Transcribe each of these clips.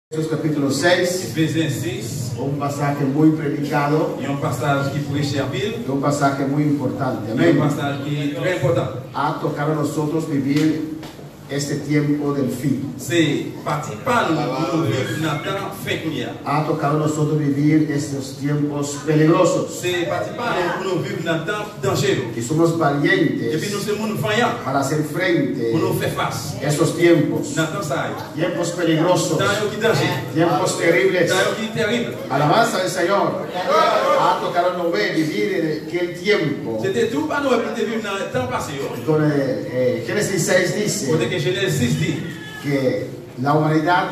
Efesios capítulo 6, Efésiens 6, un pasaje muy predicado, il y a un passage qui prêchait en pile, y un pasaje muy importante. il y a un Amén. passage qui est très important. Ha tocado a nosotros vivir este tiempo del fin. C'est parti par nous vivre dans le temps fin qu'il y a. Ha tocado a nosotros vivir estos tiempos peligrosos. C'est parti par nous vivre dans le temps dangereux. Y somos Et puis valientes nous sommes vaillants para hacer frente pour nous faire face. a estos tiempos. Dans le temps ça, Tiempos peligrosos, dans qui danger, tiempos terribles. dans qui terrible. Alabanza del Señor. Ha tocado a Noé vivir en aquel tiempo. C'était tout pas nous pour vivre dans le temps passé. Donde Génesis 6 dice Côté que Genèse 6 dit, que la humanidad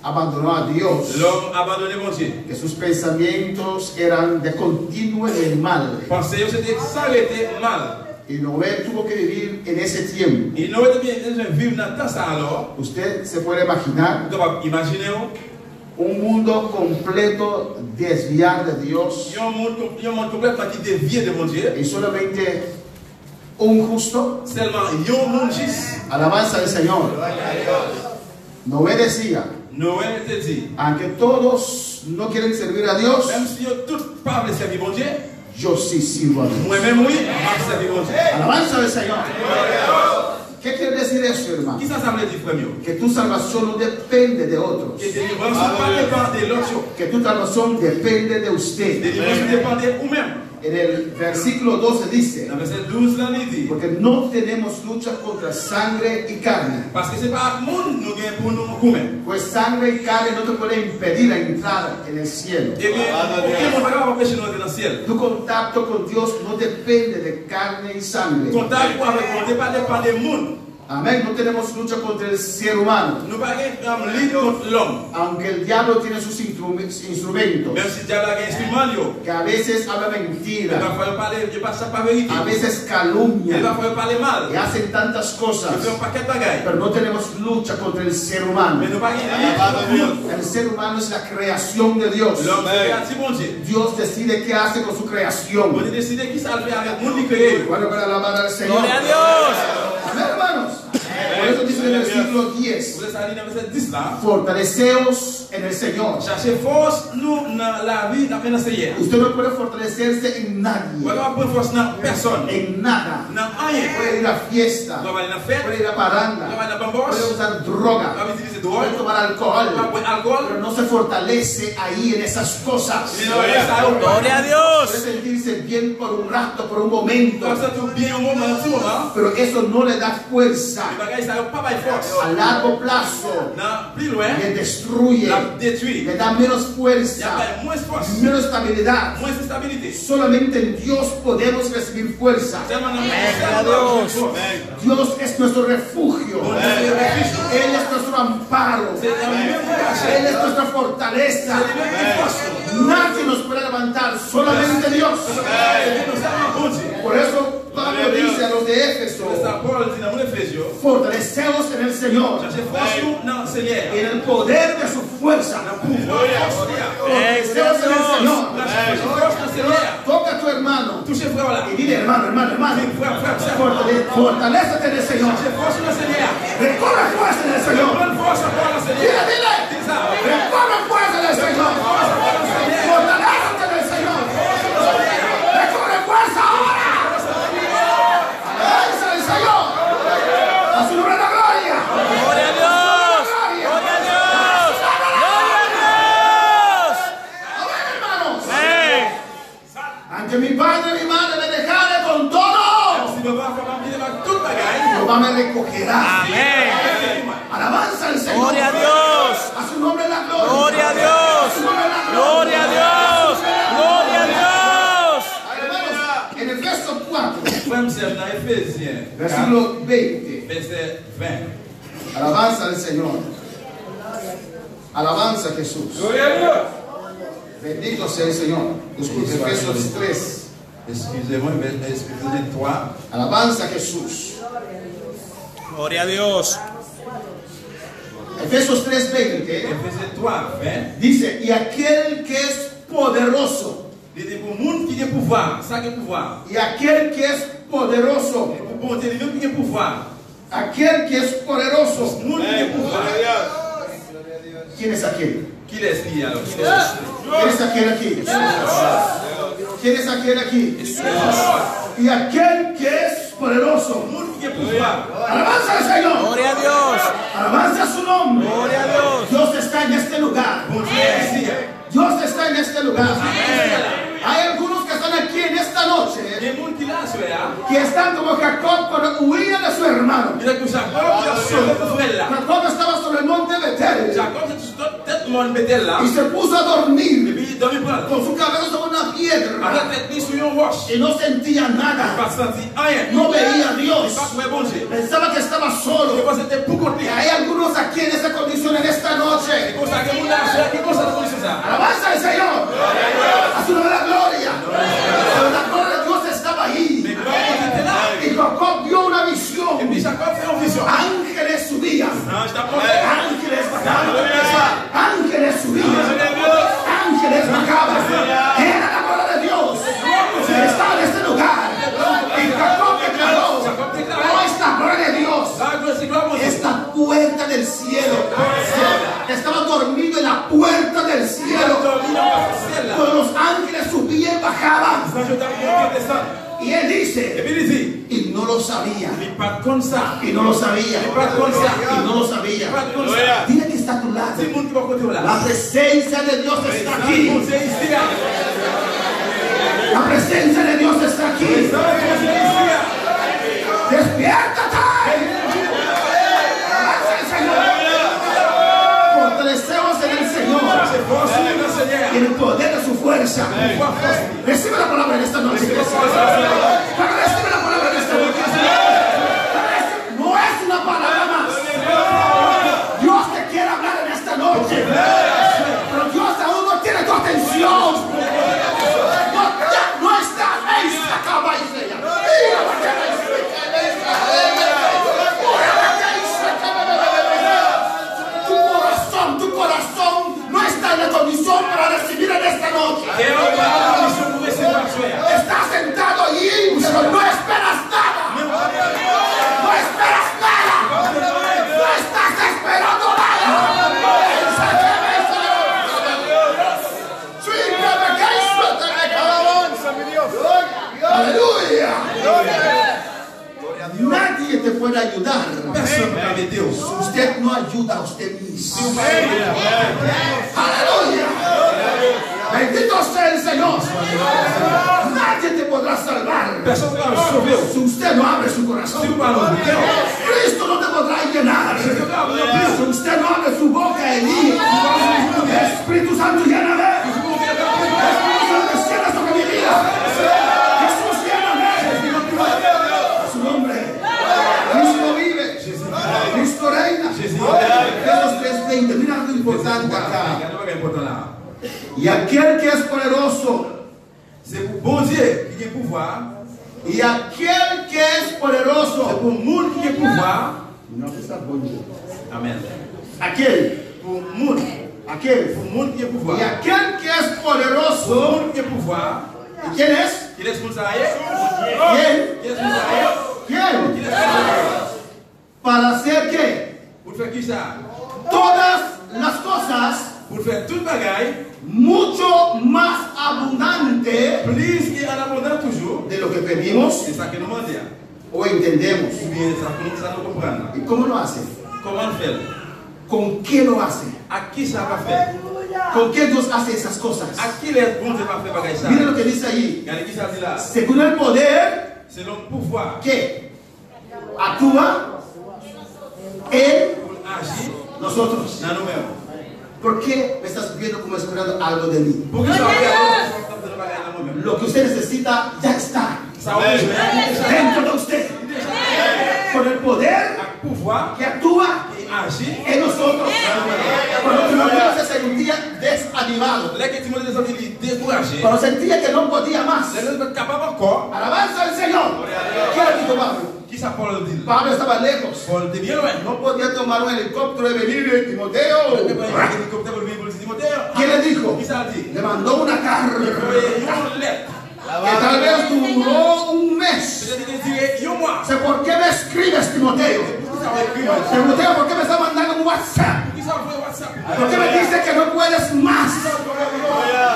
abandonó a Dios, l'homme abandonné mon Dieu. que sus pensamientos eran de continuo en el mal. Pensez c'était s'arrêter mal. Y Noé tuvo que vivir en ese tiempo. Il n'aurait bien vivre dans le temps ça alors. Usted se puede imaginar Imaginez-vous. un mundo completo desviar de Dios Il y a un monde complètement qui dévie de mon Dieu. y solamente un justo. Seulement, il y a un monde juste. Alabanza del Señor. Noé decía, Noé te dit, aunque todos no quieren servir a Dios, même si tout pas veut servir mon Dieu, yo sí sirvo a Dios. moi-même oui, je servir mon Dieu. Alabanza del Señor. ¿Qué quiere decir eso, hermano? Qui ça veut dire, frère mio? Que tu salvación no depende de otros. Que délivrance pas dépend de l'autre. Que tu salvación depende de usted. Délivrance dépend de vous-même. En el versículo 12 dice, Dans verset 12, là, il dit, porque no tenemos lucha contra sangre y carne. parce que c'est pas le monde nous gagnons pour nous nous-mêmes. Pues sangre y carne no te pueden impedir entrar en el cielo. Et bien, aucun monde va empêcher nous d'entrer dans le ciel. Tu contacto con Dios no depende de carne y sangre. Contact avec Dieu pas dépend des monde. Amén. No tenemos lucha contra el ser humano. Nous pas gagner lutte contre l'homme. Aunque el diablo tiene sus instrumentos, Même si Dieu a un instrument, que a veces habla il mentira, va falloir parler, il va pas vérité. a veces Il calumnia, va falloir parler mal. y hacen tantas cosas, Il fait un paquet de bagailles. pero no tenemos lucha contra el ser humano. Mais nous pas gagner. El ser humano es la creación de Dios. L'homme créatif, mon Dieu. Dios decide qué hace con su creación. On décide qui ça le fait avec le monde qui crée. Bueno, para alabar al Señor. Gloria a Dios. Amén, hermanos. Por eso dice en el versículo 10, Vous allez dans verset 10 là. fortaleceos en el Señor. Cherchez force nous dans la vie dans le Seigneur. Usted no puede fortalecerse en nadie, Vous allez pas prendre force dans personne. en nada. Dans rien. Puede ir a fiesta, Vous allez dans la fête. puede ir a Vous parranda, allez dans la puede bamboche. usar droga, Vous allez utiliser puede drogue. tomar Vous alcohol, allez boire alcool. pero no se fortalece ahí en esas cosas. Gloria a Puede Dios. sentirse bien por un rato, por un momento, Comme ça, tout bien au moment, un petit moment. pero eso no le da fuerza. Les bagages, ça n'a pas de force. A largo plazo Non, plus loin, le destruye, la détruit. le da menos Il y fuerza, a moins de force, menos estabilidad. moins de stabilité. Solamente en Dios podemos recibir fuerza. Seulement dans Gloria a Dios. Dios es nuestro refugio. Él es nuestro amparo. Él es nuestra fortaleza. Nadie nos puede levantar, solamente Dios. Por eso Pablo dice a los de Éfeso, fortaleceos en el Señor, en el poder de su fuerza. Fortaleceos en el Señor. Toca a tu hermano y dile, hermano, fortalézate en el Señor. Recobre fuerza en el Señor. Dile, recobre fuerza en el Señor. Fortalézate en el Señor. Recobre fuerza ahora. Alabanza al Señor. A su nombre la gloria. Gloria a Dios. Gloria a Dios. Gloria a Dios. Amén, hermanos. Amén. Aunque mi padre y mi madre me dejaren con todo, Jehová me recogerá. Amén. Alabanza al Señor. Gloria a Dios. A su nombre la gloria. Gloria a Dios. Gloria a Dios. Gloria a Dios. Hermanos, en el verso 4, Frère Serge, dans Éphésiens, versículo 20. verset 20. Alabanza al Señor. Alabanza a Jesús. Bendito sea el Señor. Disculpe, Efesios 3. Excusez-moi, Éphésiens 3. Alabanza a Jesús. Gloria a Dios. Efesios 3:20 Éphésiens 3, 20. dice, y aquel que es poderoso, Il dit pour le monde qui a pouvoir, ça qui a pouvoir. y aquel que es poderoso, Pour le monde qui a pouvoir. aquel que es poderoso, Le monde qui a pouvoir. ¿Quién es aquel? Qui est lié alors? Qui est ¿Quién es aquel aquí? ¿Quién es aquel aquí? Y aquel que es poderoso. qui est pouvoir? Alabanza al Señor. Gloria a Dios. Alabanza a su nombre. Gloria a Dios. Dios está en este lugar. Bon Dieu est ici. Dios está en este lugar. Hay algunos que están aquí en esta noche Il y a des gens qui là, soya. que están como Jacob cuando huía de su hermano. Il a que Jacob qui a sauvé pour frère là. Jacob estaba sobre el monte Betel Jacob c'est tout tête mon Bethel là. y se puso a Et dormir puis il dormit pas. con su cabeza sobre una Avec piedra la tête mise sur une roche. y no sentía Il nada. pas senti rien. No veía a Il Dios. pas trouvé bon Dieu. Pensaba que estaba Je solo. pense que c'était pour contre Y lui. hay algunos aquí en esta condición en esta C'est noche. comme ça que mon là, c'est qui comme ça c'est ça. Alabanza al Señor. A su nombre la gloria. Pero la gloria de Dios estaba ahí. Mais quand il était là, Y Jacob vio una et visión. puis Jacob fait une vision. Ángeles subían. Je t'apprends. Ángeles bajaban. Ángeles subían. Ángeles bajaban. Era la gloria de Dios. Estaba en este lugar. Y Jacob declaró: "Oh, esta gloria de Dios. La gloire c'est gloire mon Dieu. Esta puerta del cielo." Estaba dormido en la puerta del cielo. Dormi dans le ciel là. Cuando los ángeles subían y bajaban. Quand je t'apprends que descend. Y él Et dice, puis il dit, y no lo sabía. il pas comme ça. Y no lo sabía. Il pas comme ça. Y no lo Il sabía. pas comme ça. Dile que está a tu lado. C'est le monde qui va côté là. La presencia de Dios está Mon aquí. Dieu ici. La presencia de Dios está aquí. Mon Dieu ici. ¡Despiértate! ¡Alabanza al Señor! Fortalecemos en el Señor C'est force sur le Seigneur. y en el poder de su fuerza. Recibe la palabra en esta noche, iglesia. Pero recibe la palabra en esta noche. No es una palabra más. Dios te quiere hablar en esta noche. Pero Dios aún no tiene tu atención. No está ahí, se acaba y se llama. Tu corazón no está en la condición para recibir en esta noche. Et on va à la mission pour recevoir soya. Estás sentado allí, pero no esperas nada. No esperas nada. No estás esperando nada. Aleluya. Nadie te puede ayudar. Personne ne peut t'aider. Usted no ayuda a usted mismo. Aleluya. Bendito sea el Señor. Nadie te podrá salvar Personne ne va me sauver. si usted no abre su corazón. Si vous parlez de Dieu, Cristo no te podrá llenar si usted no abre su boca y dice: Espíritu Santo, lléname. Espíritu Santo, cierra sobre mi vida. Jesús, lléname. A su nombre. Cristo vive. Cristo reina. Efesios 3:20. Mira algo importante acá. regardez ce qui est important là. Y aquel que es poderoso, C'est pour bon Dieu qui a pouvoir. y aquel que es C'est poderoso, pour le monde qui a pouvoir. no está bonito. Amen. Aquel, Pour le monde. aquel, Pour le monde qui a pouvoir. y aquel que es Pour le poderoso, monde qui a pouvoir. ¿y quién es? Qui laisse mon salaire? ¿Quién? Qui laisse mon salaire? ¿Quién? Qui laisse mon salaire? Para hacer qué? Pour faire qui ça? Todas las cosas Pour faire toute bagaille. mucho más abundante Plus et en abondant toujours. de lo que pedimos C'est ça que nous demandons. o entendemos. Ou bien ça nous comprendre. ¿Y cómo lo hace? Comment le faire? ¿Con qué lo hace? À qui ça va faire? ¿Con qué Dios hace esas cosas? À qui les bon Dieu va faire bagaille ça? Mire lo que dice ahí. Regardez qui ça dit là. Según el poder C'est le pouvoir que actúa en pour agir nosotros. dans nous-mêmes. ¿Por qué me estás viendo como esperando algo de mí? Pour que ça va faire de bagaille dans nous-mêmes. Lo que usted necesita ya está Ça va jouer. dentro de usted. Con el poder Pouvoir que actúa et agir. en nosotros. Cuando Timoteo se sentía desanimado, Là que Timothée des il est découragé. cuando sentía que no podía más. Les autres capables encore. Alabanza al Señor. ¿Qué le dijo Pablo? Qui ça Paul dit? Pablo estaba lejos. Paul était bien loin. No podía tomar un helicóptero y venir Timoteo. Il peut pas y aller hélicoptère pour venir pour le Timothée. ¿Qué le dijo? Qui ça dit? Le mandó una carta Il faut une lettre. que tal vez duró un mes. C'est-à-dire qu'il dit, yo moi. Sé por qué me escribes, Timoteo. Qui ça va écrire? Timoteo, ¿por qué me está mandando un WhatsApp? Qui ça va faire WhatsApp? Porque me dice que no puedes más.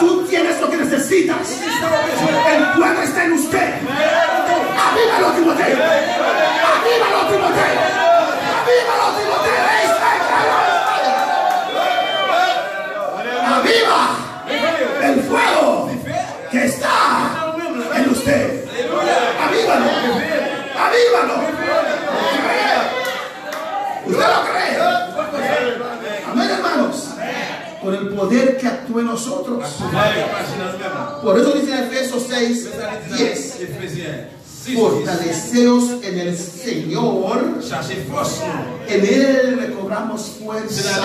Tú tienes lo que necesitas. El pueblo está en usted. ¡Avívalo, Timoteo! ¡Avívalo, Timoteo! ¡Avívalo, Timoteo! ¡Aviva el fuego que está en usted! ¡Avívalo! ¡Avívalo! ¿Usted lo cree? Amén, hermanos. Con el poder que actúa en nosotros. Por eso dice en Efesios 6, 10. Fortaleceos en el Señor. En Él recobramos fuerza.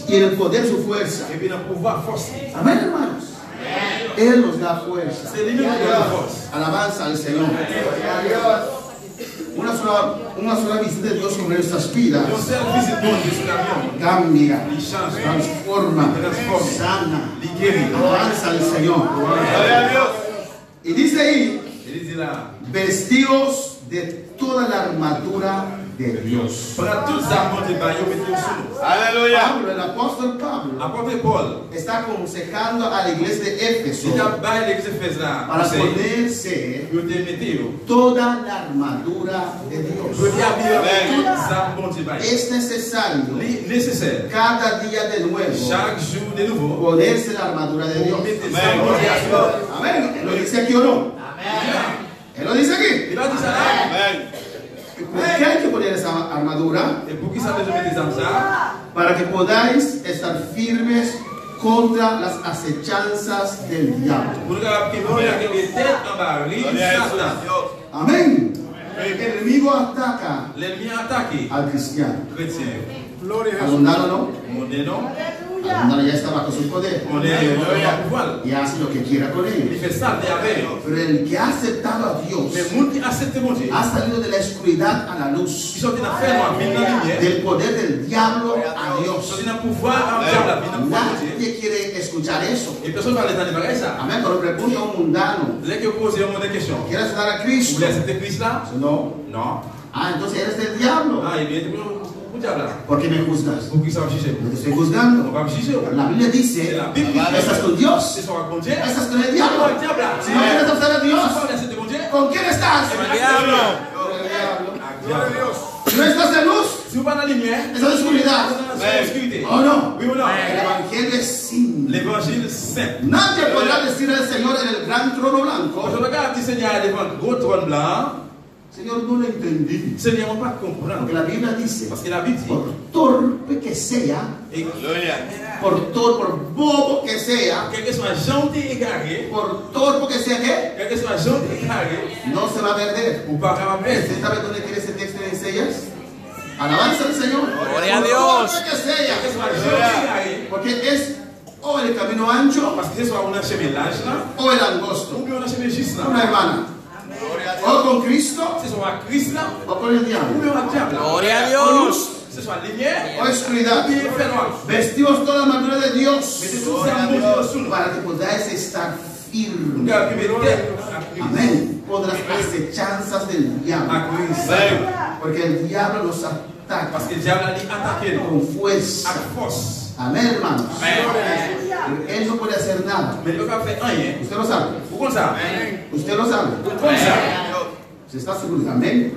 Y en el poder de su fuerza. Amén, hermanos. Él nos da fuerza. Alabanza al Señor. Una sola visita de Dios sobre nuestras vidas cambia, transforma, sana. Alabanza al Señor. Y dice ahí, vestidos de toda la armadura de Dios. Aleluya. Pablo, el apóstol Pablo, está aconsejando a la iglesia de Éfeso para ponerse toda la armadura de Dios. Es necesario cada día de nuevo ponerse la armadura de Dios. Amén. ¿Lo dice aquí o no? Él lo dice aquí. ¿Por qué hay que poner esa armadura? Para que podáis estar firmes contra las acechanzas del diablo. Amén. El enemigo ataca al cristiano. Abundado no. Abundado ya está bajo su poder. Y hace lo que quiera con él. Pero el que ha aceptado a Dios ha salido de la oscuridad a la luz. Del poder del diablo a Dios. Nadie quiere escuchar eso. Amén. Pero pregunta a un mundano. ¿Quieres estar a Cristo? No. Ah, entonces eres del diablo. ¿Por qué me juzgas? No te estoy juzgando. La Biblia dice: estás con Dios, estás con el diablo. Si no quieres estar a Dios, ¿con quién estás? Con el diablo. Si no estás en luz, estás en oscuridad. ¿O no? El evangelio es simple. Nadie podrá decir al Señor en el gran trono blanco: Señor, no lo entendí. Porque la Biblia dice: por torpe que sea, por bobo que sea, por torpe que sea, ¿qué? No se va a perder. ¿Usted sabe dónde tiene ese texto en Isaías? Alabanza al Señor. Gloria a Dios. Por torpe que sea, porque es o el camino ancho o el angosto. Una hermana. O con Cristo o con el diablo. Gloria a Dios. O oscuridad. Vestidos toda la armadura de Dios para que podáis estar firmes. Amén. Por las acechanzas del diablo. Porque el diablo nos ataca con fuerza. Amén, hermanos. Él no puede hacer nada. Usted lo sabe. Usted lo sabe. ¿Se está seguro? Amén.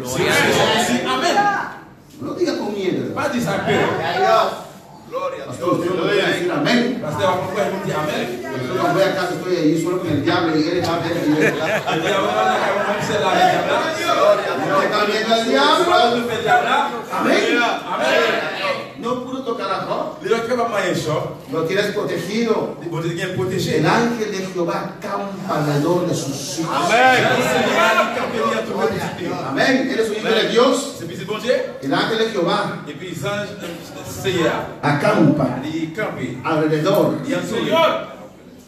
No diga con miedo. Pastor, usted no puede decir amén. Yo voy a casa, estoy ahí solo con el diablo y él está viendo. No te cambies al diablo. Amén. No pudo tocar a Job. Lo tienes protegido. El ángel de Jehová acampa alrededor de sus hijos. Amén. Eres un hijo de Dios. El ángel de Jehová acampa alrededor.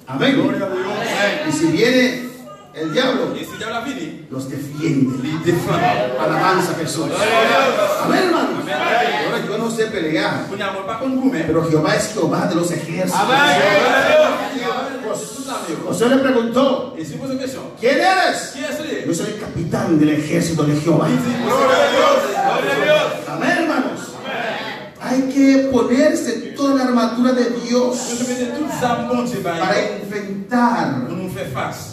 Amén. Y si viene el diablo, los defiende. Alabanza a Jesús. Amén, hermano. Ahora yo no sé pelear, pero Jehová es Jehová de los ejércitos. José le preguntó: ¿quién eres? Yo soy el capitán del ejército de Jehová. Amén, hermanos. Hay que ponerse toda la armadura de Dios para enfrentar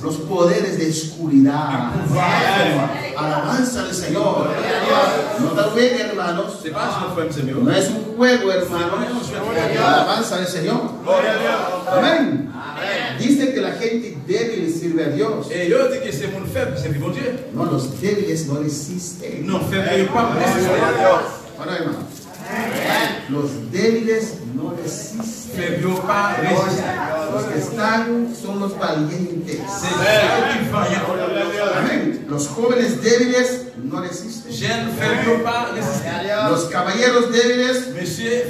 los poderes de oscuridad. Alabanza al Señor. No tal vez, hermanos. No es un juego, hermanos. Alabanza al Señor. Amén. Dice que la gente débil sirve a Dios. No, los débiles no resisten. Bueno, hermanos. Los débiles no resisten. Los que están son los valientes. Amén. Los jóvenes débiles no resisten. Los caballeros débiles no resisten.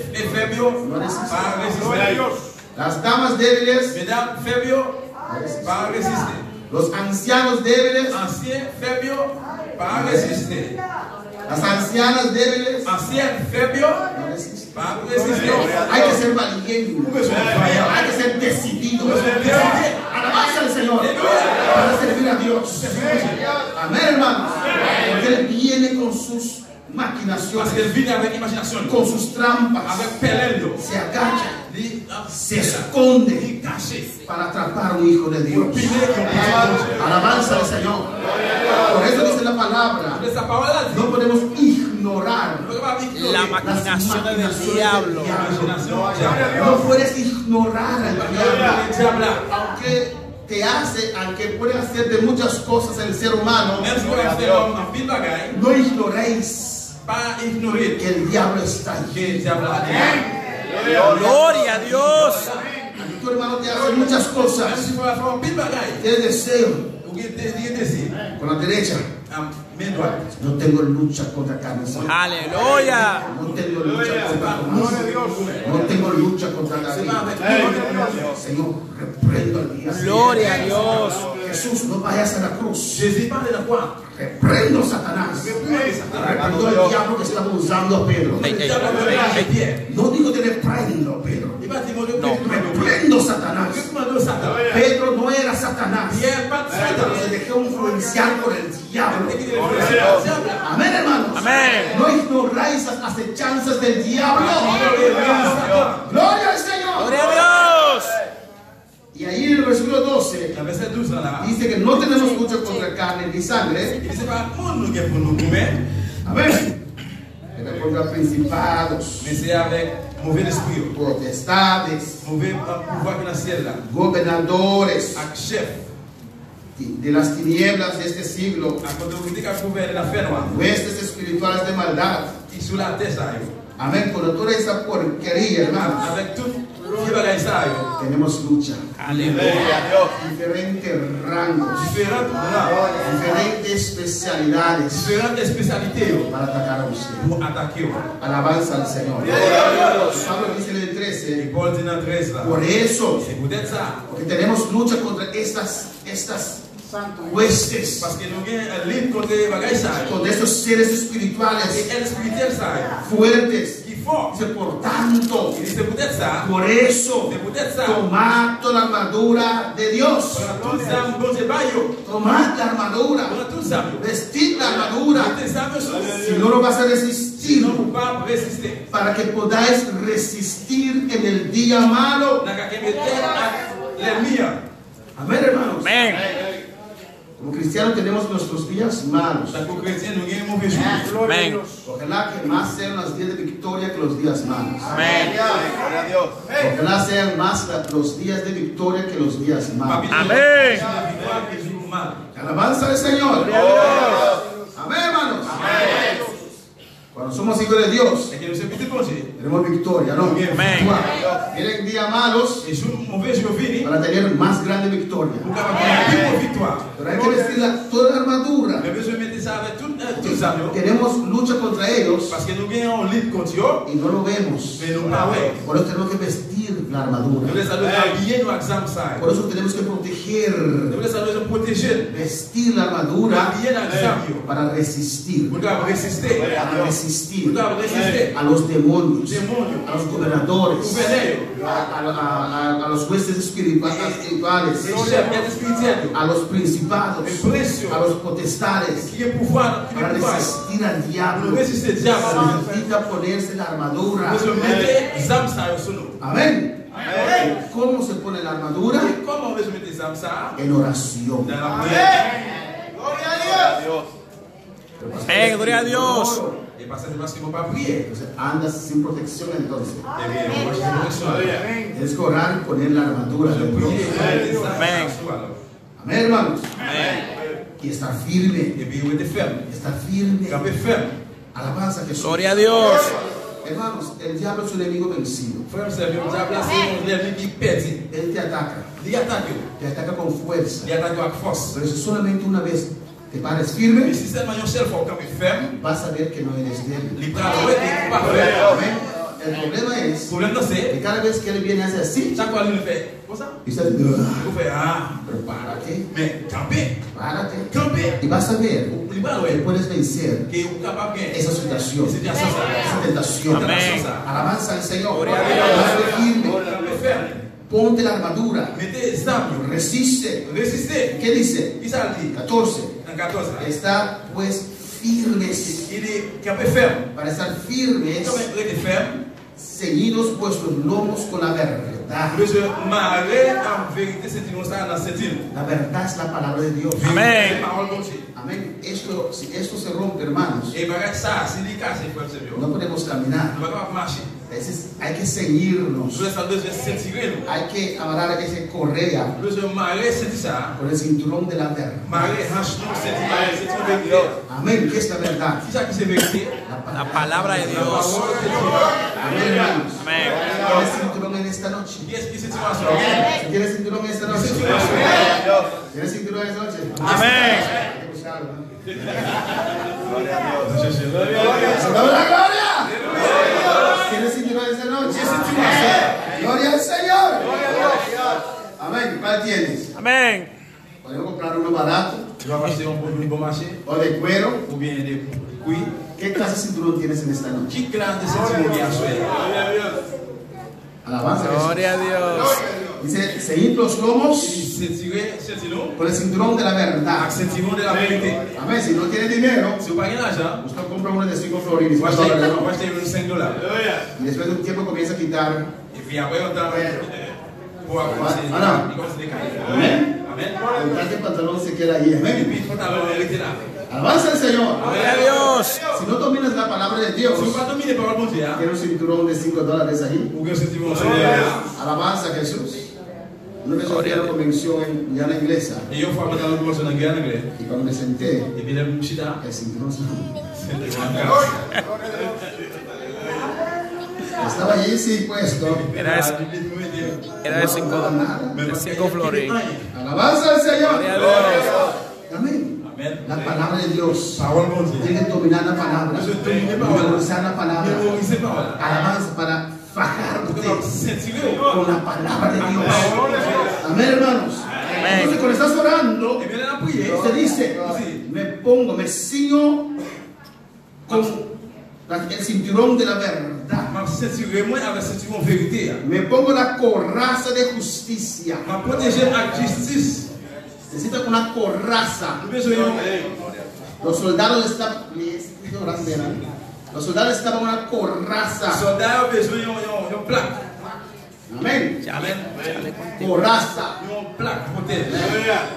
Las damas débiles no resisten. Los ancianos débiles no resisten. Las ancianas débiles no resisten. Hay que ser valientes. Hay que ser decididos. Alabanza al Señor para servir a Dios. Amén, hermanos. Porque Él viene con sus maquinaciones, con sus trampas, se agacha, se esconde para atrapar a un hijo de Dios. Alabanza al Señor. Por eso dice la palabra, no podemos ignorar la maquinación del diablo. No puedes ignorar al diablo, aunque puede hacer de muchas cosas el ser humano. No ignoréis que el diablo está allí. Gloria a Dios. Tu hermano te hace muchas cosas. Tienes deseo con la derecha. No tengo lucha contra carne. Aleluya. No tengo lucha contra no tengo lucha contra la vida. Señor, reprendo al diablo. Gloria a Dios. Jesús, no vayas a la cruz. Reprendo a Satanás. Reprendo al diablo que estaba usando a Pedro. No digo te reprendo, Pedro. Reprendo a Satanás. Pedro no era Satanás. Pero se dejó influenciar por el diablo. Amén, hermanos. Amén. No ignoráis las acechanzas del diablo. Gloria al Señor. Gloria a Dios. Y ahí en el versículo 12 dice que no tenemos lucha contra carne ni sangre. Amén. Pero contra principados, potestades, gobernadores de las tinieblas de este siglo, huestes espirituales de maldad. Amén. Con toda esa porquería, hermanos, tenemos lucha. Aleluya. Diferentes rangos, diferentes especialidades para atacar a usted. Alabanza al Señor. Pablo dice en el 13, por eso, porque tenemos lucha contra estas huestes, con estos seres espirituales fuertes. Dice, por tanto, por eso, tomad toda la armadura de Dios. Tomad la armadura, vestid la armadura. Si no lo vas a resistir, para que podáis resistir en el día malo. Amén, hermanos. Amén. Como cristianos tenemos nuestros días malos. Amén. Ojalá que más sean los días de victoria que los días malos. Amén. Ojalá sean más los días de victoria que los días malos. Amén. Alabanza al Señor. Amén, hermanos. Cuando somos hijos de Dios, tenemos victoria, ¿no? Amén. Vienen días malos para tener más grande victoria. Pero hay que vestir toda la armadura. Tenemos lucha contra ellos y no lo vemos. Por eso tenemos que vestir la armadura. Por eso tenemos que proteger, vestir la armadura para resistir. A los demonios, a los gobernadores, a los jueces espirituales, a los principados, a los potestades, para resistir al diablo. Necesita ponerse la armadura. Amén. ¿Cómo se pone la armadura? En oración. Gloria a Dios. Entonces, andas sin protección entonces. Tienes que orar y poner la armadura de Dios. Amén. Amén, hermanos. Amén. Y estar firme. Estar firme. Alabanza a Jesús. Gloria a Dios. Hermanos, el diablo es un enemigo vencido. Él te ataca. Te ataca con fuerza. Pero si solamente una vez te pares firme, vas a ver que no eres débil. Amén. El problema es que cada vez que él viene hace así, y dice, párate. Y vas a ver que puedes vencer esa situación, esa tentación. Amén. Alabanza al Señor. Gloria Ponte la armadura. Resiste. ¿Qué dice? 14. Está pues firmes. Para estar firmes, ceñidos vuestros lomos con la verdad. La verdad es la palabra de Dios. Amén. Amén. Si esto se rompe, hermanos, no podemos caminar. Hay que ceñirnos. Hay que amarrar esa correa con el cinturón de la verdad. Amén. ¿Qué es la verdad? La palabra de Dios. Amén, hermanos. Amén. ¿Tienes cinturón en esta noche? ¿Tienes cinturón en esta noche? ¿Tienes cinturón en esta noche? Amén. ¡Gloria! ¿Tienes cinturón esta noche? ¡Gloria al Señor! Amén. ¿Cuál tienes? Amén. Podemos comprar uno barato o de cuero. ¿Qué clase de cinturón tienes en esta noche? Alabanza a Jesús. Gloria a Dios. Dice, seguid los lomos con el cinturón de la verdad. Amén. Si no tiene dinero, usted compra uno de 5 florines. Y después de un tiempo comienza a quitar. Amén. El pantalón se queda ahí. Amén. Alabanza al Señor. Gloria a Dios. Si no dominas la palabra de Dios, tiene un cinturón de $5 ahí. Alabanza a Jesús. Una vez yo fui a una convención ya en la iglesia. Y cuando me senté, el cinturón se estaba allí sí puesto. Era de 5 flores. Alabanza al Señor. Gloria a Dios. Amén. La palabra de Dios. Tiene que dominar la palabra. Memorizar la palabra. Alabanza para fajarte con la palabra de Dios. Amén, hermanos. Entonces cuando estás orando, se dice, me ciño con el cinturón de la verdad. Me pongo la coraza de justicia. Necesita una coraza. Los soldados estaban. Los soldados estaban con una coraza. Amén. Coraza.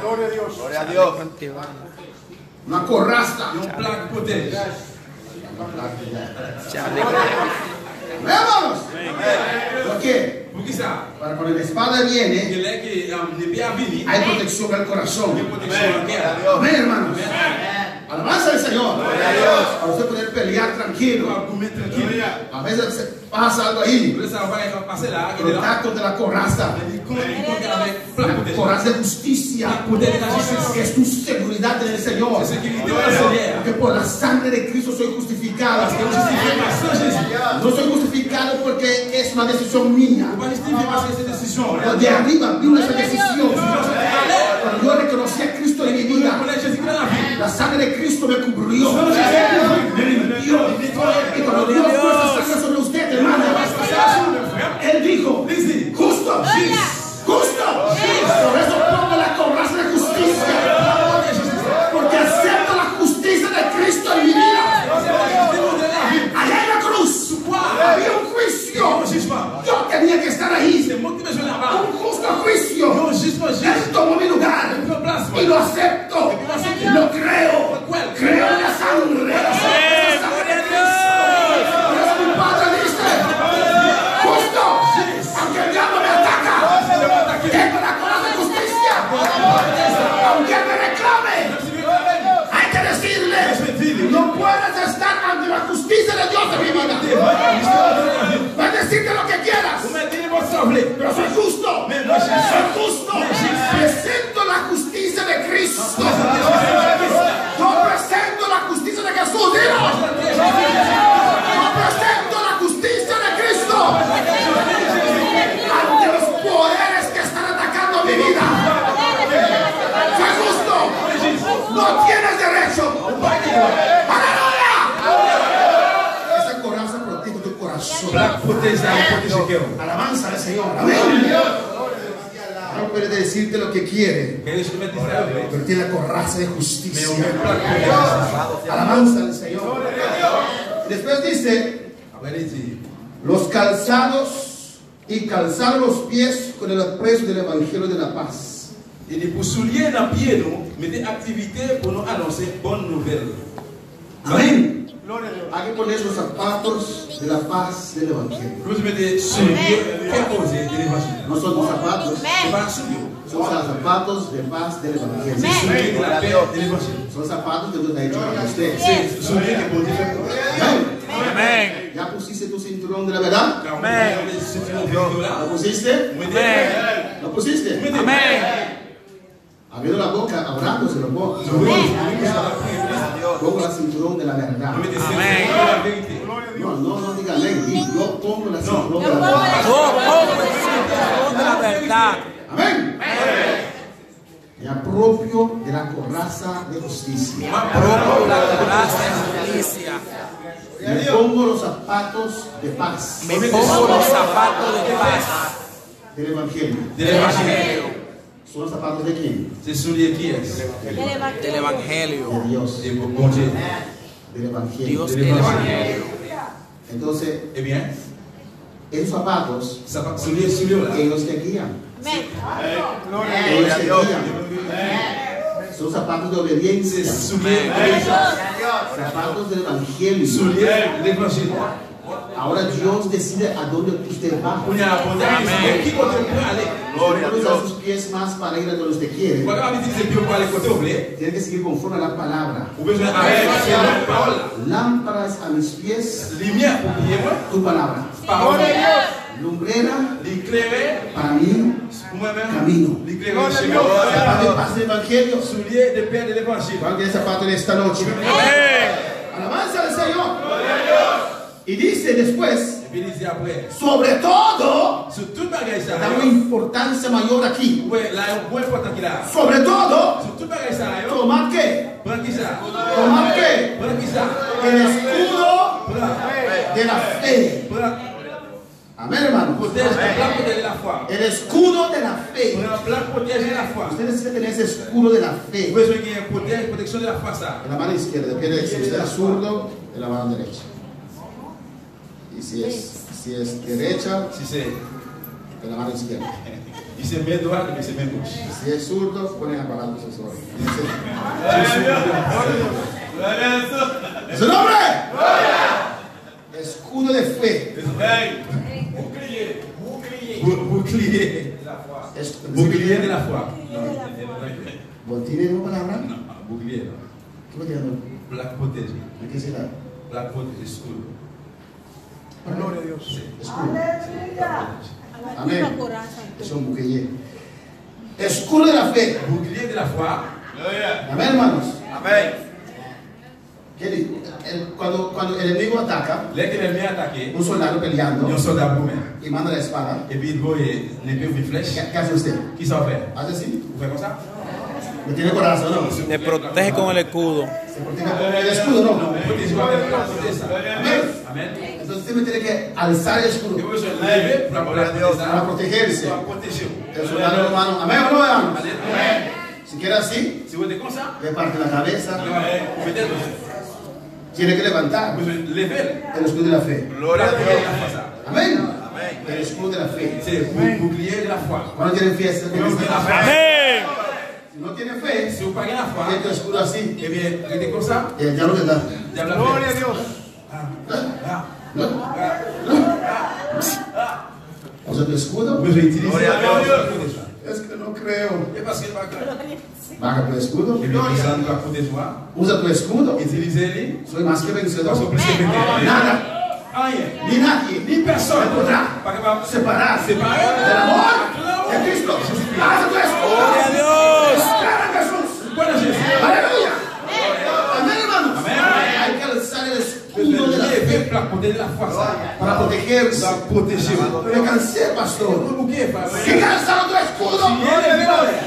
Gloria a Dios. Una coraza. Veamos. ¿Por qué? Para cuando la espada viene, hay protección al corazón. Amén, hermanos. Alabanza al Señor. Para usted poder pelear tranquilo. A veces pasa algo ahí. Contacto de la coraza. La coraza de justicia. Que es tu seguridad en el Señor. Porque por la sangre de Cristo soy justificado. No soy justificado porque es una decisión mía. De arriba vino esa decisión. Cuando yo reconocí a Cristo en mi vida, la sangre de Cristo me cubrió, me limpió. Y cuando Dios puso esa sangre sobre usted, hermano, Él dijo, Alabanza al Señor. Amén. No puede decirte lo que quiere, pero tiene la coraza de justicia. Alabanza al Señor. Después dice, los calzados y calzar los pies con el aprecio del Evangelio de la paz. Et pour soulier dans pied nous, mettez activité pour nous annoncer bonne nouvelle. Amén. Hay que poner los zapatos de la paz del Evangelio. Vous mettez soulier imposé de l'évangile. No son los zapatos, C'est pas soulier. son los zapatos de paz del Evangelio. C'est soulier de la paix de l'évangile. Son zapatos que Dios ha hecho para usted. C'est soulier que bon Dieu fait pour vous. Amén. Amén. ¿Ya pusiste tu cinturón de la verdad? Car on met les ceinturons de là. ¿Lo pusiste? Amén. ¿Lo pusiste? Amén. Abriendo la boca, orando, se lo pongo. Pongo la cinturón de la verdad. Vous mettez ceinturons de la vérité. No diga amén. Yo pongo la cinturón de la verdad. Yo pongo el cinturón de la verdad. Amén. Me apropio de la coraza de justicia. Propio la coraza de justicia. Me pongo los zapatos de paz Me pongo los zapatos de paz del Evangelio. De l'évangile. ¿Son los zapatos de quién? C'est soulier qui est? del Evangelio. De Dios. De bon Dieu. Del Evangelio. Dios del Evangelio. Entonces, Eh bien, esos zapatos, soulier là. ellos te guían. Ellos te guían. Son zapatos de C'est obediencia. soulier Zapatos del Evangelio. soulier de l'évangile. Ahora Dios decide a dónde usted va. On y a abondance. Qui côté peut aller? No usa sus pies más para ir a donde usted quiere. Vous avez utilisé pied pour aller côté où vous voulez. Tiene que seguir conforme a la palabra. Vous besoin avec la parole. Lámparas a mis pies, Lumière pour prier moi. tu palabra. Parole. Lumbrera L'éclairer para mí, pour moi-même. camino. L'éclairer chez moi. Zapato de paz del Evangelio. Soulier de paix de l'évangile. ¿Cuál tiene zapato en esta noche? Alabanza al Señor. Y dice después, Et puis il dit après. sobre todo, Sur toute bagaille ça. da una importancia mayor aquí. Ouais, là, un point important qu'il a. Sobre todo, Sur toute bagaille ça. tomar qué? Prends qui ça? Tomar qué? Prends qui ça? El escudo Prends. de la fe. Prends. Amén, hermano. Protège le plan protéger la foi. El escudo de la fe. Prends le plan protéger la foi. Usted necesita tener ese escudo de la Vous fe. besoin qu'il y ait une protection de la foi ça. En la mano izquierda, depende si usted es zurdo, en la mano derecha. Y si es derecha, Si c'est en la mano izquierda. il se met droit, mais c'est main gauche. Y si es zurdo, pone la palabra en su oído. ¡Su nombre! Escudo de fe. Bouclier. Bouclier de la foi. ¿Tiene una palabra? Non, bouclier. ¿Qué me llama? Plaque protégée. ¿De qué será? Plaque protégée, escudo. Gloria a Dios. Escudo. Amén. Es un buqueye. Escudo de la fe. Bouclier de la foi. Amén, hermanos. Amén. Cuando el enemigo ataca, Dès que l'ennemi est attaqué, un soldado peleando il y a un soldat boumé. y manda la espada, Et puis il voit l'épée ou une flèche. ¿qué hace usted? Qui s'en fait? ¿Hace así? Vous faites comme ça? ¿Me tiene corazón no? Te protege con el escudo. Se protege con el escudo, Non, no. protégez-vous avec la protéger ça. Amén. Amen. Entonces usted me tiene que alzar el Et escudo vous besoin de lever pour la protéger para ça. protegerse. Pour protéger vous. El soldado hermano, amén o no, hermano. Amen. Si quiere así, Si vous êtes comme ça, le parte la cabeza, vous mettez tiene que levantar vous lever. el escudo de la fe. Gloria a Dios. Amén. El escudo de la fe. C'est bouclier de la foi. Cuando tienen fiesta, Bouclier de la foi. Amén. si no tiene fe, Si vous parlez la foi, tiene tu escudo así, eh bien, restez comme ça. y el diablo te da. Diable a Dios. Usa tu escudo. Vous utilisez Es que no creo. Et parce que Baja tu escudo. et bien, ils ont doit protéger moi. Usa tu escudo. Utilisez-les. Soy más que vencedor. Parce que plus que mettez. Nada, Rien. ni nadie, Ni personne. me podrá Pas capable. separar del Séparé. amor de Cristo. Baja tu escudo. Gloria a Dios. Cara a Jesús. Bueno, Jésus. Aleluya. Amén, hermanos. Hay que alzar el escudo de la fe Pour protéger la foi, ça. para protegerse. Ça protéger. Me cansé, pastor. Bouclier, frère. Siga alzando tu escudo.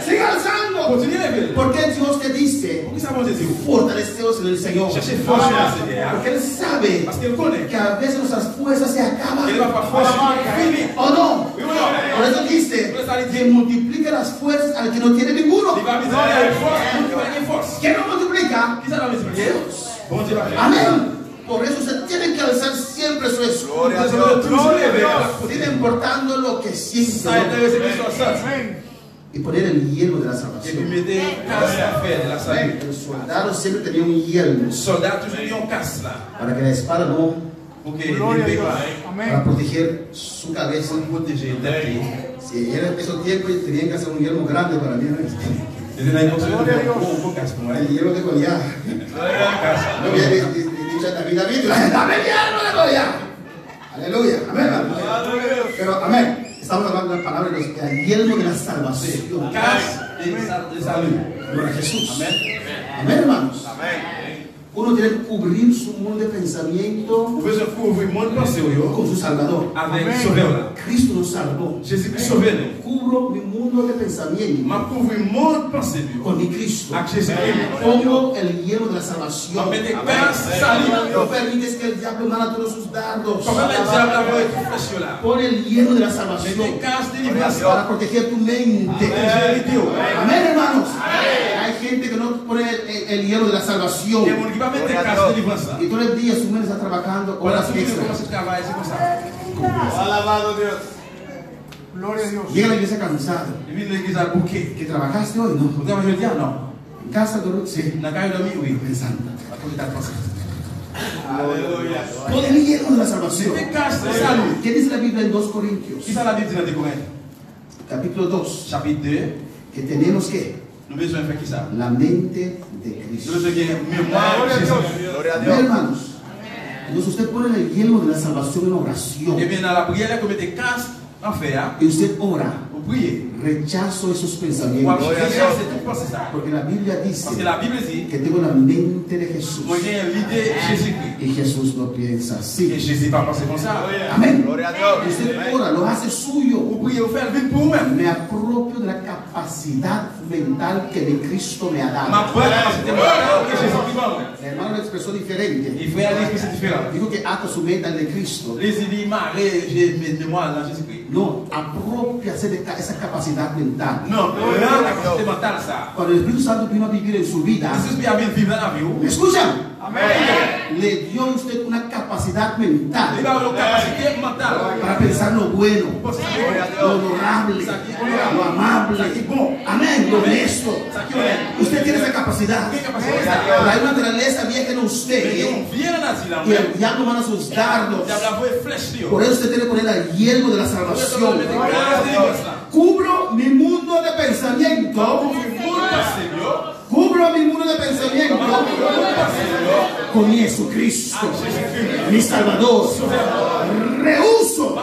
Siga alzando. Continuez à lever. ¿Por qué Dios te dice Pourquoi ça va Jésus? fortaleceos en el Señor. Cherchez force dans le Seigneur. Porque Él sabe Parce qu'il connaît. que a veces nuestras fuerzas se acaban. Il va parfois finir. ¿O no? Oui ou non? Por eso dice que multiplica las fuerzas al que no tiene ninguno. Il va multiplier les forces pour qu'il va gagner force. ¿Quién no multiplica? Qui ça va multiplier? Bon Dieu va faire. Amén. Por eso se tiene que alzar siempre su escudo, Nous devons toujours lever la sin côté. importando lo que siente, Ça intéresse les choses. y poner el yelmo de la Et puis salvación. mettez casse à faire de la salut. El soldado siempre tenía un yelmo Le soldat toujours dit on casse là. para que la espada no, Pour que l'épée para proteger su cabeza. pour protéger la tête. Si era en esos tiempos tenían que hacer un yelmo grande para mí, ¿no? Et de là, ils vont se dire on casse pour moi. El yelmo de Goliat. Casse. No había dicho a David, dame el yelmo de Goliat. Aleluya, amén. Pero amén. Estamos hablando de la palabra de Dios, el yelmo de la salvación. Casse et salut. Gloria a Jesús. Amen. Amén, hermanos. Uno tiene que cubrir su mundo de pensamiento Vous pouvez se couvrir mon pensée con su Salvador. avec sauveur là. Cristo nos salvó. Jésus-Christ sauvé nous. Cubro mi mundo de pensamiento M'a couvrir mon pensée con mi Cristo. avec Jésus-Christ. Pongo el hielo de la M'a salvación. mettez casse salut. No permites que el diablo manda todos sus dardos. Comment le diable a volé tout flèche là? Pon el hielo de la salvación Mettez casse délivrance para proteger tu mente. Amén, hermanos. Hay gente que no pone el hielo de la salvación. Il y a un qui va mettre casse délivrance là. Y todo el día su mente está trabajando Voilà, horas si tu extras. commences à travailler, c'est comme ça. Alabado Dios. Gloria a Dios. Llega a la iglesia cansado. Et puis l'église a bouquet. ¿Que trabajaste hoy? No. Vous travaillez jeudi? Non. En casa, sí. Dans la caille de oui. Pensando. À cause de ta pensée. Aleluya. Pon el hielo de la salvación. Mettez casse de salut. ¿Qué dice la Biblia en 2 Corintios? Qui ça la Bible dit dans 2 Corinthiens? Capítulo 2. Chapitre 2. Que tenemos que Nous besoin de faire qui ça? la mente de Nous Cristo. besoin de mémoire de Jésus. Gloria a Amén, Dios. hermanos. Entonces usted pone el hielo de la salvación en oración. Et bien dans la prière, comme mettez casse en faire, Y usted ora. vous priez. Rechazo esos Pour pensamientos. rechacer toute pensée ça. Porque la Biblia Parce que dice la Bible dit, que tengo la mente de Jesús. moi j'ai l'idée de Jésus-Christ. Y Jesús no piensa Et así. Jésus va penser comme ça. Amén. Gloria a Dios. Y usted ora, lo hace suyo. Vous priez, vous faites vite pour vous-même. Me apropio de la capacidad mental que mi Cristo me ha Ma dado. bonne capacité mentale que Jésus-Christ m'a donné. El hermano lo expresó diferente. Il frère dit que c'est différent. Dijo que ata su mente al de Cristo. Les dit, j'ai mes mémoires dans Jésus-Christ. No, apropiase de esa capacidad mental. Non, la capacité mentale ça. Cuando el Espíritu Santo vino a vivir en su vida, Jésus a bien vivre dans la vie. ¿me escuchan? Amen. Le dio a usted una capacidad Il mental a une capacité mentale. para pensar lo bueno, Pour ça, lo honorable, lo amable, amén, lo honesto. Usted tiene esa capacidad. quelle capacité Pero ça? hay una naturaleza vieja en Mais usted on vient dans la y el diablo manda sus dardos. diable a volé flèche là. Por eso usted tiene que poner el hielo de la salvación. Mettez casse délivrance là. Cubro mi mundo de pensamiento. Vous passez là. Cubro mi mundo de pensamiento con mi Jesucristo, mi Salvador. Rehuso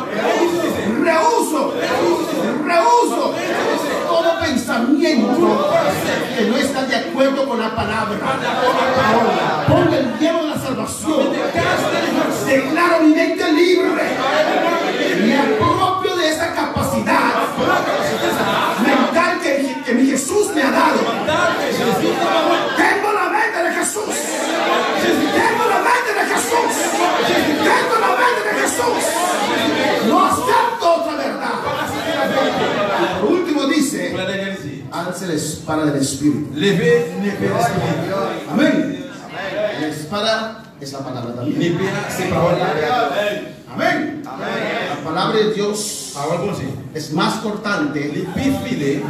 todo pensamiento que no está de acuerdo con la palabra. Pongo el hielo de la salvación. Declaro mi mente libre. Me apropio de esa capacidad mental que mi Jesús me ha dado. Tengo la mente de Jesús. Tengo la mente de Jesús. Tengo la mente de Jesús. No acepto otra verdad. Y por último dice, Pour la dernière ici. alce la espada del Espíritu. Levez l'épée de l'esprit. Amén. La espada es la palabra también. L'épée, c'est parole là. Amén. La palabra de Dios Parole bon Dieu. es más cortante, L'épée filée,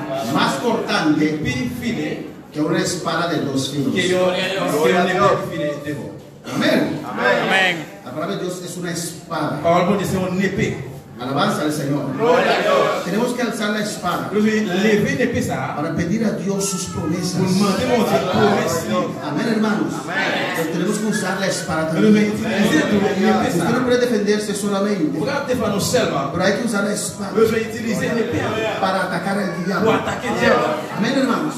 l'épée filée, que una espada de dos filos. que yo épée filée devant. Amén. Amén. La palabra de Dios es una espada. Parole bon Dieu, c'est une épée. Alabanza al Señor. Tenemos que alzar la espada Vous devez lever l'épée ça para pedir a Dios sus promesas. pour demander mon Dieu promesse. Amén, hermanos. Pero tenemos que usar la espada Vous devez también. utiliser l'épée Usted no ça. puede defenderse solamente, Vous pouvez défendre seulement. pero hay que usar la espada Vous devez utiliser l'épée para atacar al pour diablo. attaquer le diable. Amén, hermanos.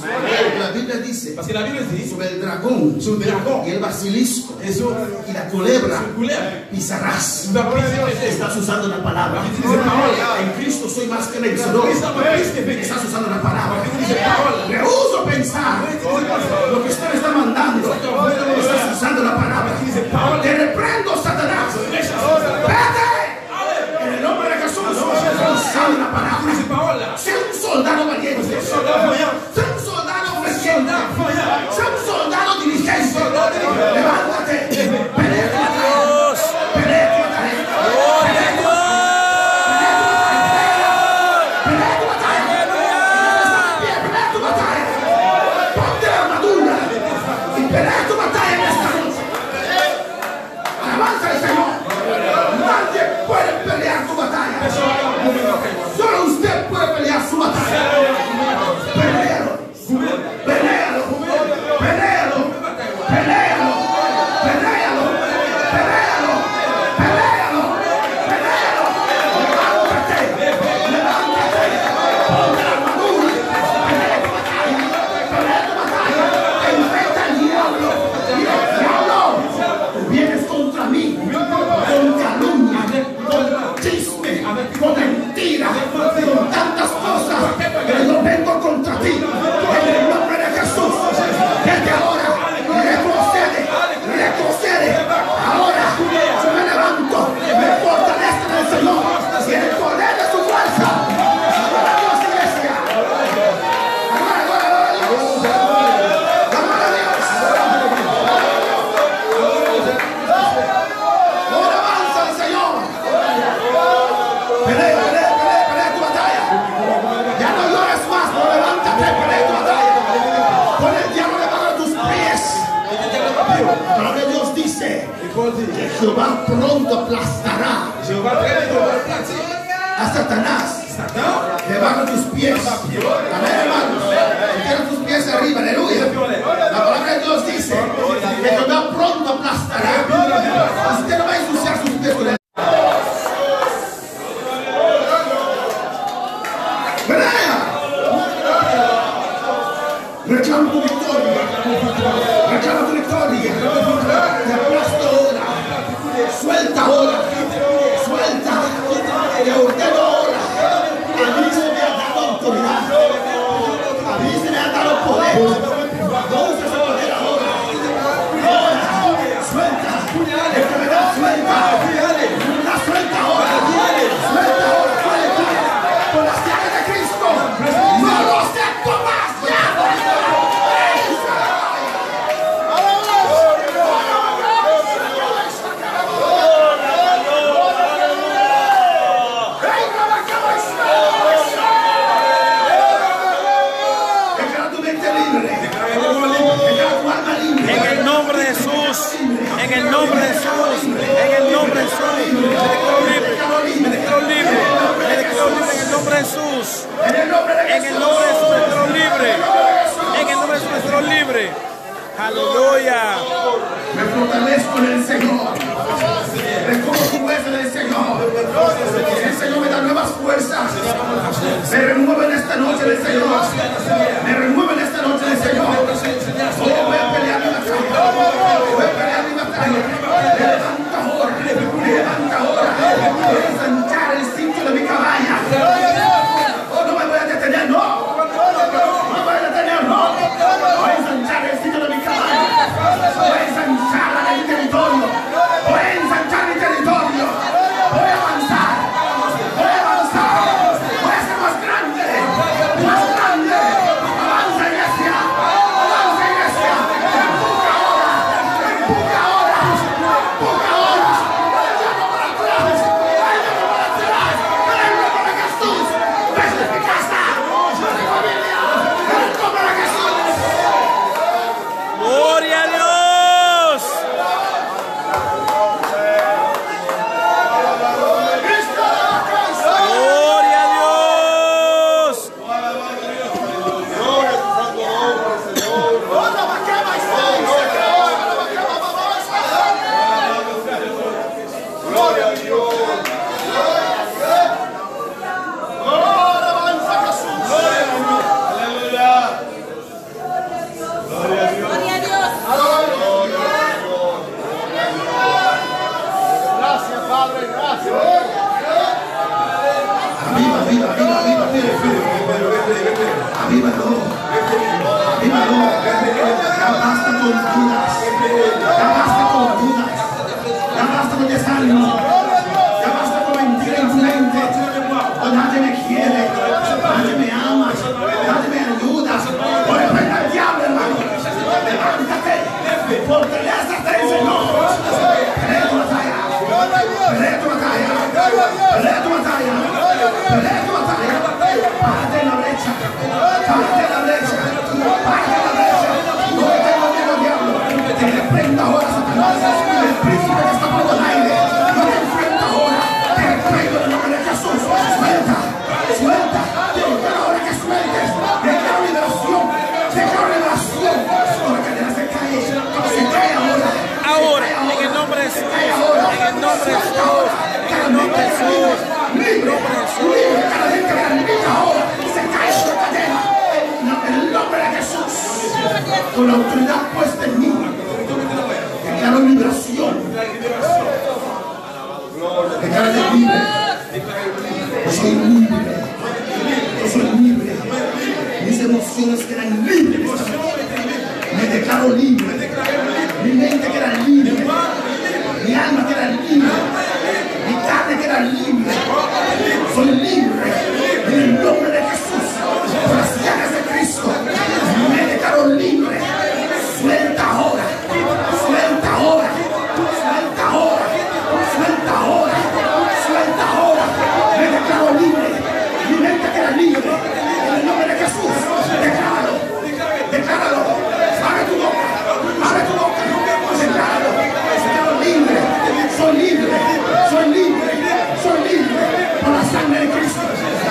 La Biblia dice Parce que la Bible dit sobre el dragón sur le dragon y el basilisco et sur y la culebra le couleuvre. pisarás. Tu vas briser les pieds. Estás usando la palabra. Utiliser parole. En Cristo soy más que vencedor. Estás usando la palabra. Utiliser parole. Rehuso pensar lo que usted me está mandando. Lo estás soldado valiente. Sé un soldado obediente. Sé un soldado diligente. Levántate. Pelea tu batalla. Pelea tu batalla. Gloria a Dios. Pelea tu batalla. Pelea tu batalla. Ponte la armadura y pelea tu batalla en esta noche. Alabanza al Señor. Nadie puede pelear tu batalla. Solo usted puede pelear su batalla. Pelealo. Pelealo. Pelealo. Pelealo. Pelealo. Pelealo. Pelealo. Pelealo. Levántate. Levántate. Ponte la armadura. Pelea tu batalla. Pelea tu batalla. Enfrenta al diablo. Dile, diablo, tú vienes contra mí. Con calumnia. Con chisme. Con mentira. Con tantas cosas. Pero yo vengo contra ti. En el nombre de Jesús. Desde ahora. Retrocede. Retrocede. Ahora yo me levanto. Me fortalezco en el Señor. Y en el poder de su fuerza. Adora a Dios, iglesia. Adora a Dios. Adora a Dios. Ahora avanza el Señor. Pelea, pelea, pelea, pelea tu batalla. Ya no llores más, no levántate, pelea tu batalla. Pon el diablo debajo de tus pies. La palabra de Dios dice que Jehová pronto aplastará a Satanás debajo de tus pies. Amén, hermanos. Tiene tus pies arriba, aleluya. La palabra de Dios dice que Jehová pronto aplastará. Usted no va a ensuciar sus pies con el pelea. Reclama tu victoria. Reclama tu victoria. Te aplasto ahora. Suelta ahora. Suelta. Te ordeno ahora. A mí se me ha dado autoridad. A mí se me ha dado poder. No uses ese poder ahora. Ahora. Suelta. Enfermedad, suelta. La suelta ahora. Suelta ahora. Suelta. Por las llaves de Cristo. No lo acepto más. Ya. Declara tu mente libre. Declara tu alma libre. En el nombre de Jesús. En el nombre de Jesús. En el nombre de Jesús. Me declaro libre. Me declaro libre. Me declaro libre en el nombre de Jesús. En el nombre de En el nombre de Jesús me declaro libre. En el nombre de Jesús me declaro libre. Aleluya. Me fortalezco en el Señor. Recojo fuerza en el Señor. El Señor me da nuevas fuerzas. Me renuevo en esta noche del Señor. Me renuevo en esta noche del Señor. Oh, voy a pelear mi batalla. Voy a pelear mi batalla. Levanta ahora. Levanta ahora. Voy a ensanchar el cinto de mi caballa. Oh, no me voy a detener, no. No me voy a detener, no. Voy a ensanchar el cinto de mi caballa. Voy a ensanchar el territorio. Voy a ensanchar mi territorio. Voy a avanzar. Voy a avanzar. Voy a ser más grande. Más grande. Avanza, iglesia. Avanza, iglesia. Empuja ahora. Empuja ahora. Empuja ahora. Vaya para atrás. Vaya para atrás. En el nombre de Jesús. Desde mi casa. De mi familia. En el nombre de Jesús. Gloria a Dios. Gloria a Dios. Gloria a Dios. Alabanza a Jesús. Aleluya. Gloria a Dios. Gracias, Padre, gracias. Aviva, aviva, aviva, aviva, avívalo. Avívalo. Ya basta con dudas. Ya basta con dudas. Ya basta con desánimo. Ya basta con mentira en tu mente. Oh, nadie me quiere. Nadie me ama. con la autoridad puesta en mí, declaro liberación. Declaro libre. Soy libre. Soy libre. Mis emociones quedan libres. Me declaro libre. Mi mente queda libre. Mi alma queda libre. Mi carne queda libre. Soy libre. En el nombre de Jesús. Por las llagas de Cristo. Me declaro libre. Suelta ahora. Suelta ahora. Suelta ahora. Suelta ahora. Suelta ahora. Me declaro libre. Mi mente queda libre. En el nombre de Jesús. Decláralo. Decláralo. Abre tu boca. Abre tu boca. Decláralo. Declaro libre. Soy libre. Soy libre. Soy libre. Por la sangre de Cristo.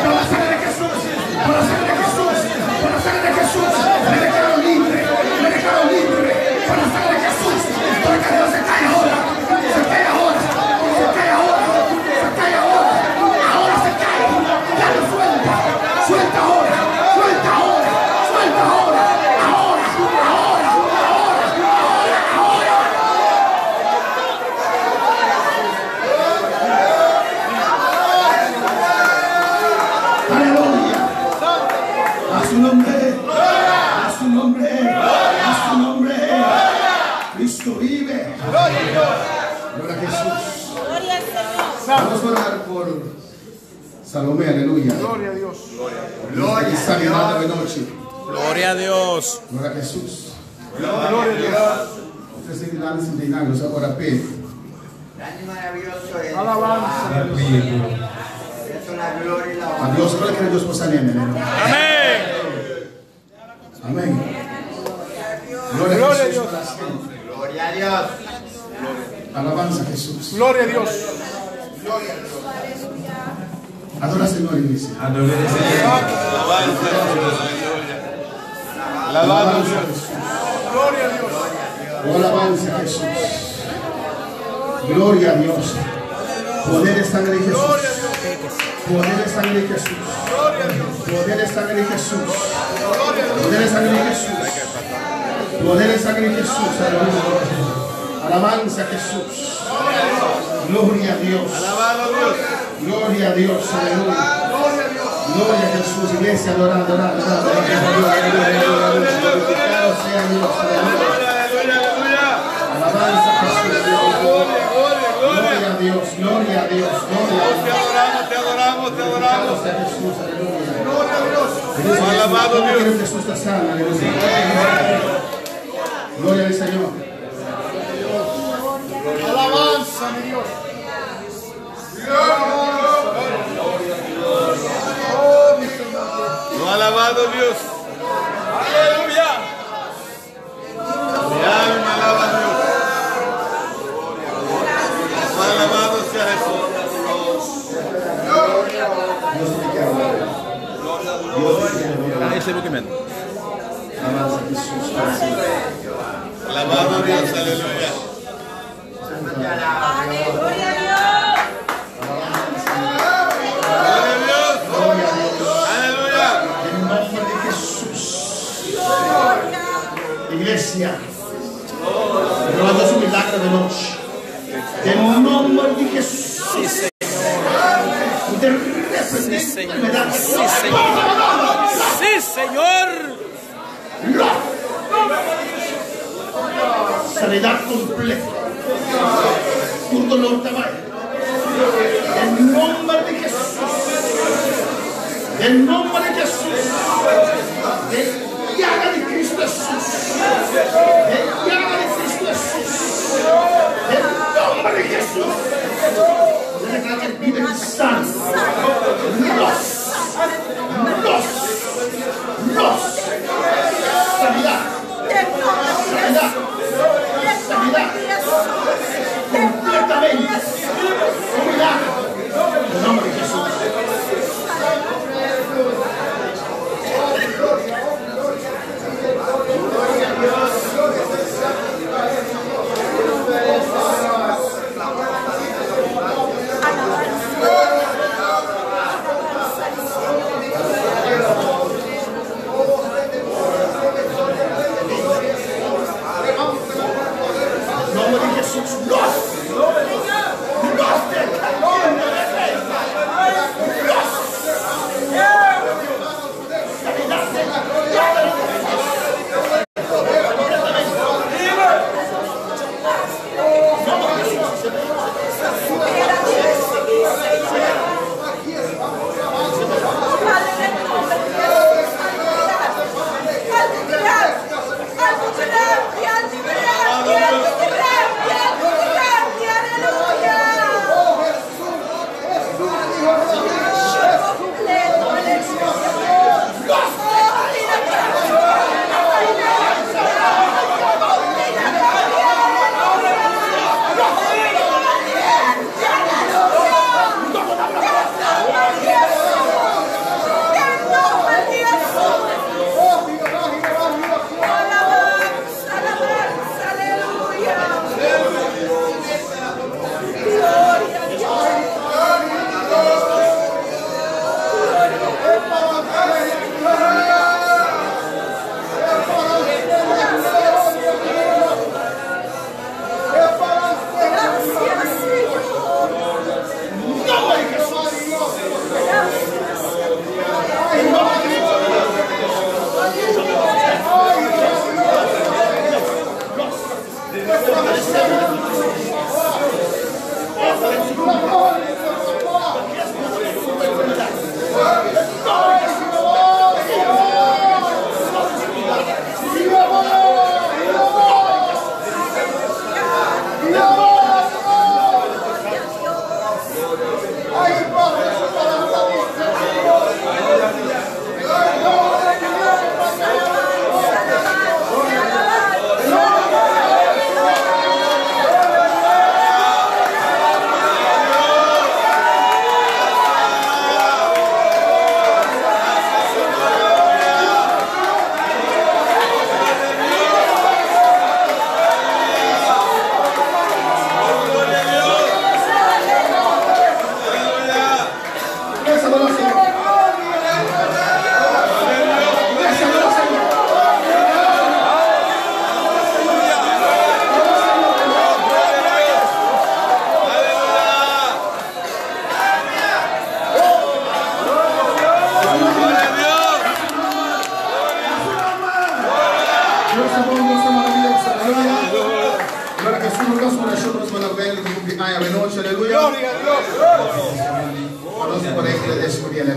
Por la sangre de Jesús. Por la sangre de Jesús. Por la sangre de Jesús. Me declaro libre. Me declaro libre. Por la sangre de Jesús. Porque Dios se cae ahora. Se cae ahora. Se cae ahora. Se cae ahora. Ahora se cae. Ya lo suelta. Suelta ahora. Suelta ahora. Suelta ahora. Ahora. Ahora. Ahora. Aleluya. A su nombre. A su nombre. A su nombre. Cristo vive. Gloria a Jesús. Vamos a orar por Salomé, aleluya. Gloria a Dios. Gloria a sanidad de noche. Gloria a Dios. Gloria a Jesús. Gloria a Dios. Ustedes se dan sin dignarnos ahora, Pedro. Grande y maravilloso es. Alabanza. Es una gloria y la honra. A Dios, gloria que Dios possa nele. Amén. Amén. Gloria Gloria a a Jesús Dios. para siempre. Gloria a Dios. Alabanza a Jesús. Gloria a Dios. Adora al Señor, iglesia. Alabanza a Jesús. Gloria a Dios. Oh, alabanza a Jesús. Gloria a Dios. Poder de sangre de Jesús. Poder de sangre de Jesús. Poder de sangre de Jesús. Poder de sangre de Jesús. Poder de sangre de Jesús. Aleluya. Alabanza a Jesús. Gloria a Dios. Gloria a Dios. Aleluya. Gloria a Jesús. Iglesia, adorando, adorando, adorando. Glorificado sea Dios. Aleluya. Alabanza a Jesús. Gloria a Dios. Gloria a Dios. Gloria a Dios. Te adoramos, te adoramos. Glorificado sea Jesús. Aleluya. Gloria a Dios. Alabado Dios. Quiero que Jesús te sana. Aleluya. Gloria al Señor. Alabanza, mi Dios. Oh, alabado Dios. Aleluya. Mi alma alaba a Dios. Alabado sea Jesús. Dios te quiere hablar. Dios te quiere hablar. Ese Pokémon. Alabanza a Jesús. para siempre. Alabado Dios, aleluya. Te alabo. Gloria a Dios. Gloria a Dios. Aleluya. En el nombre de Jesús. Iglesia. Robando su milagro de noche. En el nombre de Jesús. Sí, Señor. Usted reprende Sí, Señor. enfermedad. Sí, Señor. Sí, Señor. Sanidad completa. Un dolor te vaya. En nombre de Jesús. En nombre de Jesús. De llaga de Cristo Jesús. De llaga de Cristo Jesús. En nombre de Jesús. De declarar que vive sano. Los. Sanidad. Sanidad. Sanidad. Completamente. Un milagro. En nombre de Jesús.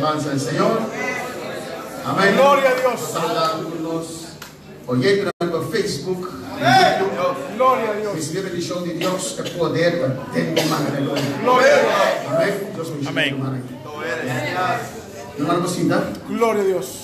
alabanza al Señor. Amén. Gloria a Dios. Saluda a algunos oyentes por Facebook. Gloria a Dios. Recibe bendición de Dios, el poder tengo más de gloria. Gloria a Dios. Amén. Yo soy Amén. hermano Cosita. Gloria a Dios.